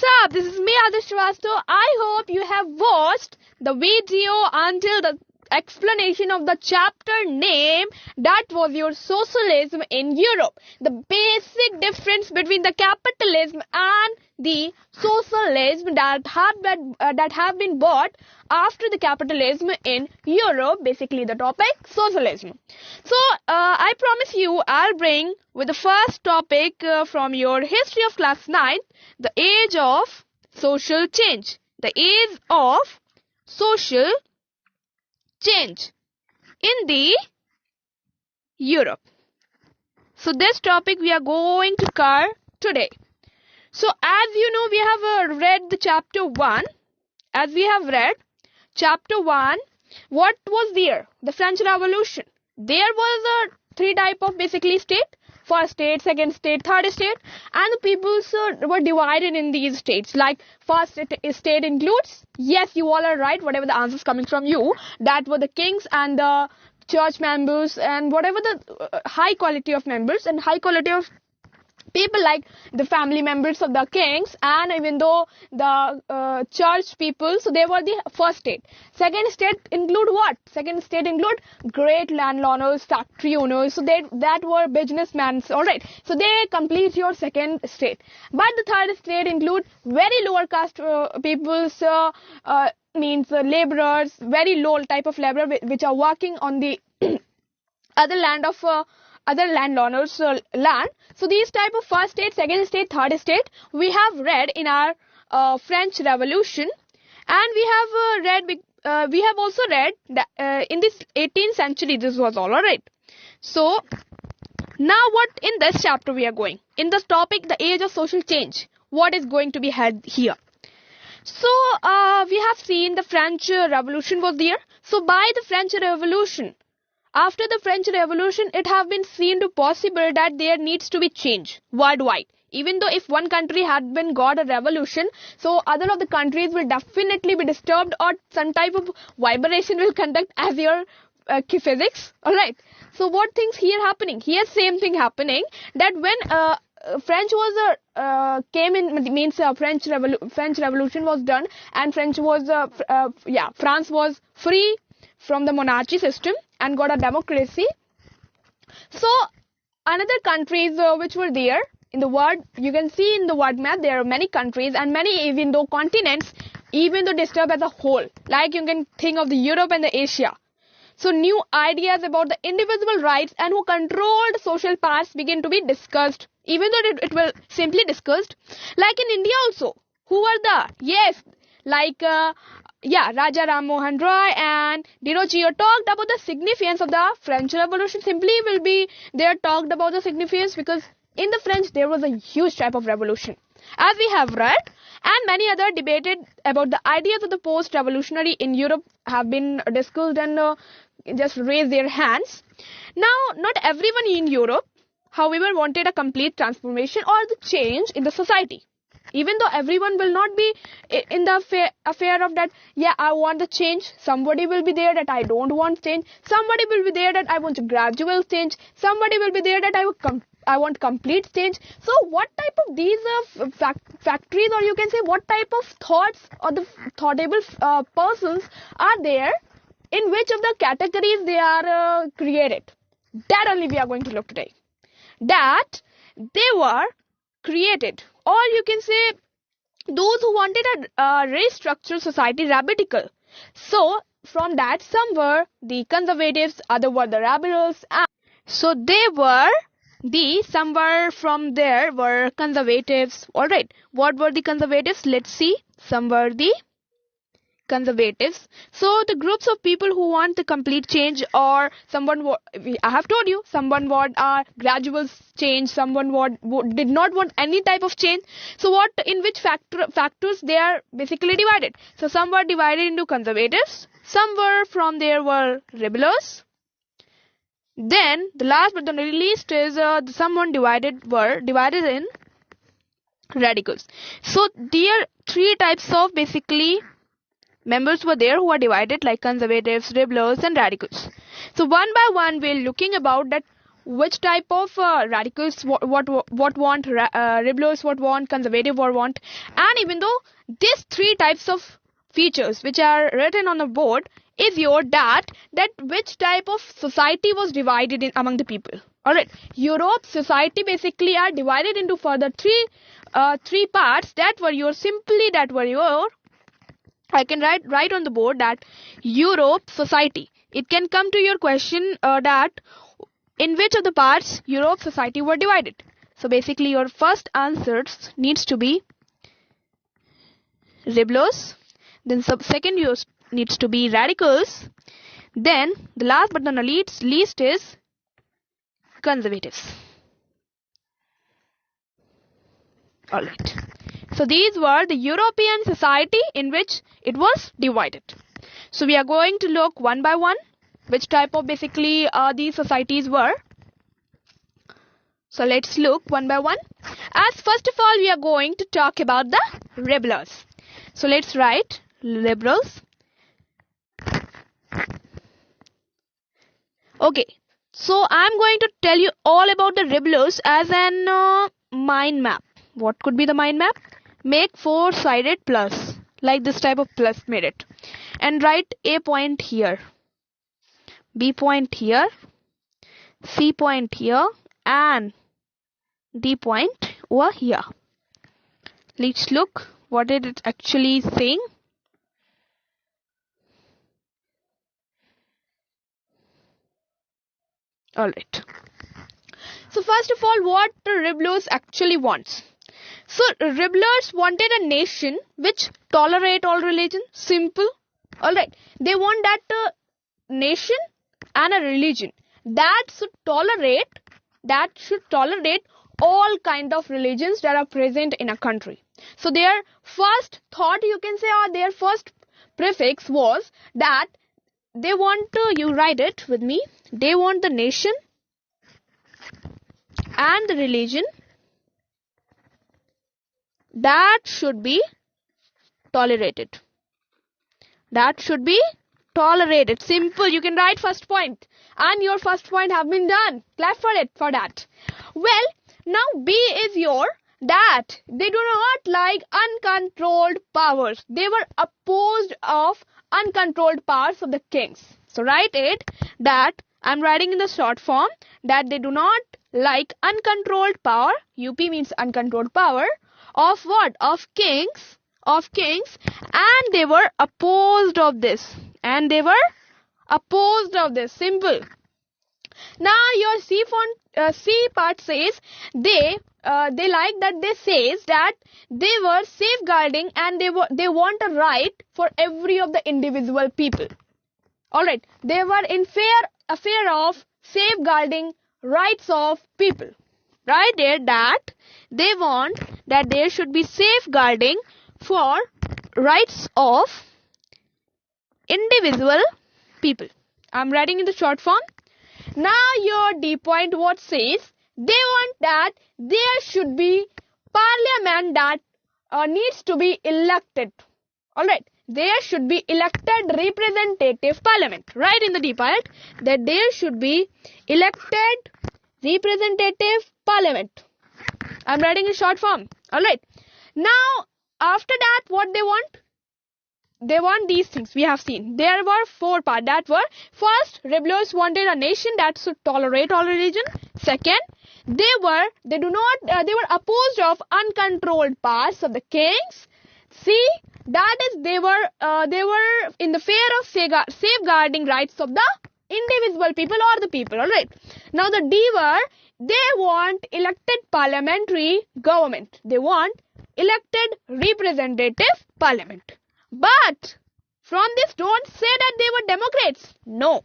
What's up? This is me, Adish Srivastav. I hope you have watched the video until the explanation of the chapter name, that was your Socialism in Europe. The basic difference between the capitalism and the socialism that have been bought after the capitalism in Europe. Basically the topic socialism. So I promise you I'll bring with the first topic from your history of class 9, the age of social change. The age of social change in the Europe. So this topic we are going to cover today. So as you know, we have read the chapter 1. As we have read chapter 1, what was there? The French Revolution. There was a three type of basically state. First state, second state, third state, and the peoples were divided in these states. Like first state includes, yes, you all are right, whatever the answers coming from you, that were the kings and the church members and whatever the high quality of members and high quality of people, like the family members of the kings, and even though the church people, so they were the first state. Second state include what? Second state include great landowners, factory owners, so that were businessmen, alright. So they complete your second state. But the third state include very lower caste peoples, means laborers, very low type of labor which are working on the other land of other landowners land. So these type of first state, second state, third state we have read in our French Revolution, and we have also read that in this 18th century this was all right. So now what in this chapter we are going in this topic, the age of social change, what is going to be had here. So we have seen the French Revolution was there. So by the French Revolution, after the French Revolution, it have been seen to possible that there needs to be change worldwide. Even though if one country had been got a revolution, so other of the countries will definitely be disturbed, or some type of vibration will conduct as your physics. Alright. So what things here happening? Here same thing happening, that when French was came in, means French Revolution was done, and France was free from the monarchy system and got a democracy. So another countries which were there in the world, you can see in the world map there are many countries and many even though continents, even though disturbed as a whole, like you can think of the Europe and the Asia. So new ideas about the individual rights and who controlled social parts begin to be discussed, even though it will simply discussed. Like in India also, who are the, yes, like Raja Ram Mohan Roy and Dinochio talked about the significance of the French Revolution. Simply will be there talked about the significance because in the French there was a huge type of revolution, as we have read, and many other debated about the ideas of the post-revolutionary in Europe have been discussed and just raised their hands. Now, not everyone in Europe, however, wanted a complete transformation or the change in the society. Even though everyone will not be in the affair of that, yeah, I want the change. Somebody will be there that I don't want change. Somebody will be there that I want gradual change. Somebody will be there that I want complete change. So what type of these factories, or you can say what type of thoughts or the thoughtable persons are there, in which of the categories they are created? That only we are going to look today. That they were created, or you can say those who wanted a restructured society radical. So from that, some were the conservatives, other were the rebels, and so they were some were from there were conservatives. Alright, what were the conservatives? Let's see. Some were the conservatives. So the groups of people who want the complete change, or someone I have told you, someone want gradual change, someone did not want any type of change. So what, in which factors they are basically divided? So some were divided into conservatives, some were from there were rebels. Then the last but not the least is someone were divided in radicals. So there are three types of basically members were there who are divided, like conservatives, rebels and radicals. So one by one we're looking about that which type of radicals what want rebels, what want conservative, what want. And even though these three types of features which are written on the board is your that which type of society was divided in among the people. All right, Europe society basically are divided into further three parts that were your I can write on the board that Europe society. It can come to your question that in which of the parts Europe society were divided. So basically your first answers needs to be rebels, then second yours needs to be radicals, then the last but not the least is conservatives. Alright. So these were the European society in which it was divided. So we are going to look one by one which type of basically these societies were. So let's look one by one. As first of all we are going to talk about the rebels. So let's write liberals. Okay. So I'm going to tell you all about the rebels as an mind map. What could be the mind map? Make four-sided plus, like this type of plus made it, and write A point here, B point here, C point here, and D point over here. Let's look what it is actually saying. Alright. So first of all, what the rebels actually wants. So rebels wanted a nation which tolerate all religion. Simple. Alright. They want that nation and a religion that should tolerate all kind of religions that are present in a country. So their first thought, you can say, or their first prefix was that they want to, you write it with me, they want the nation and the religion that should be tolerated. That should be tolerated. Simple. You can write first point. And your first point have been done. Clap for it for that. Well, now B is your that they do not like uncontrolled powers. They were opposed of uncontrolled powers of the kings. So write it that I'm writing in the short form that they do not like uncontrolled power. UP means uncontrolled power. Of what? Of kings, and they were opposed of this. Simple. Now your C part says they like that they says that they were safeguarding and they want a right for every of the individual people. All right, they were in fear of safeguarding rights of people. Right there that they want that there should be safeguarding for rights of individual people. I'm writing in the short form. Now your D point what says they want that there should be parliament that needs to be elected. Alright, there should be elected representative parliament. Right in the D part that there should be elected representative parliament. I'm writing in short form. Alright. Now, after that, what they want? They want these things we have seen. There were four parts that were first, rebels wanted a nation that should tolerate all religion. Second, they were opposed of uncontrolled powers of the kings. See, that is they were in the fear of safeguarding rights of the individual people or the people. Alright. Now the D were they want elected parliamentary government. They want elected representative parliament. But from this don't say that they were Democrats. No.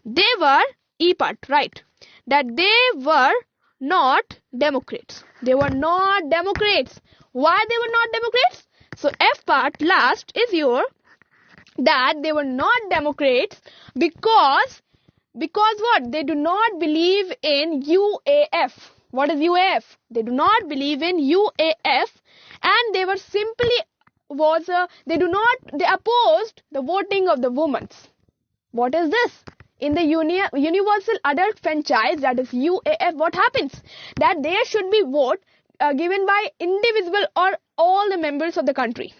They were E part, right. That they were not Democrats. They were not Democrats. Why they were not Democrats? So F part last is your that they were not Democrats because what? They do not believe in UAF. What is UAF? They do not believe in UAF and they were simply they opposed the voting of the women. What is this? in the universal adult franchise, that is UAF, what happens? That there should be vote given by indivisible or all the members of the country.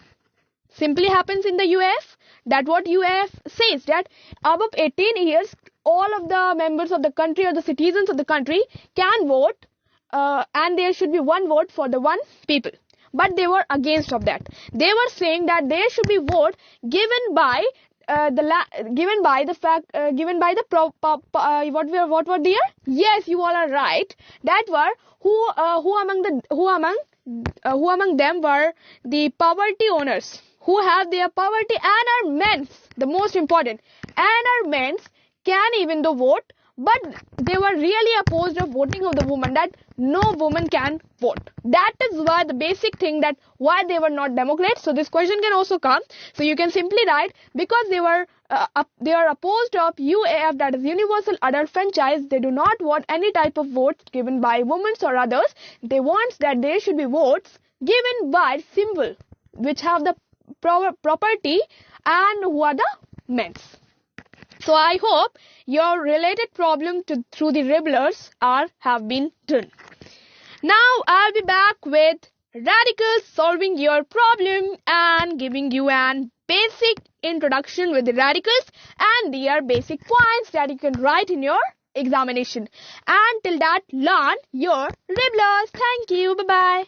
Simply happens in the UAF. That what UAF says, that above 18 years, all of the members of the country or the citizens of the country can vote, and there should be one vote for the one people. But they were against of that. They were saying that there should be vote given by what were there? Yes, you all are right. That were who among them were the poverty owners, who have their poverty and are men. The most important, and are men can even though vote, but they were really opposed of voting of the woman, that no woman can vote. That is why the basic thing, that why they were not Democrats. So this question can also come. So you can simply write, because they are opposed of UAF, that is universal adult franchise. They do not want any type of votes given by women or others. They want that there should be votes given by symbol which have the property and who are the men. So I hope your related problem through the rebellers have been done. Now I'll be back with radicals solving your problem and giving you an basic introduction with the radicals and their basic points that you can write in your examination. And till that, learn your rebellers. Thank you. Bye-bye.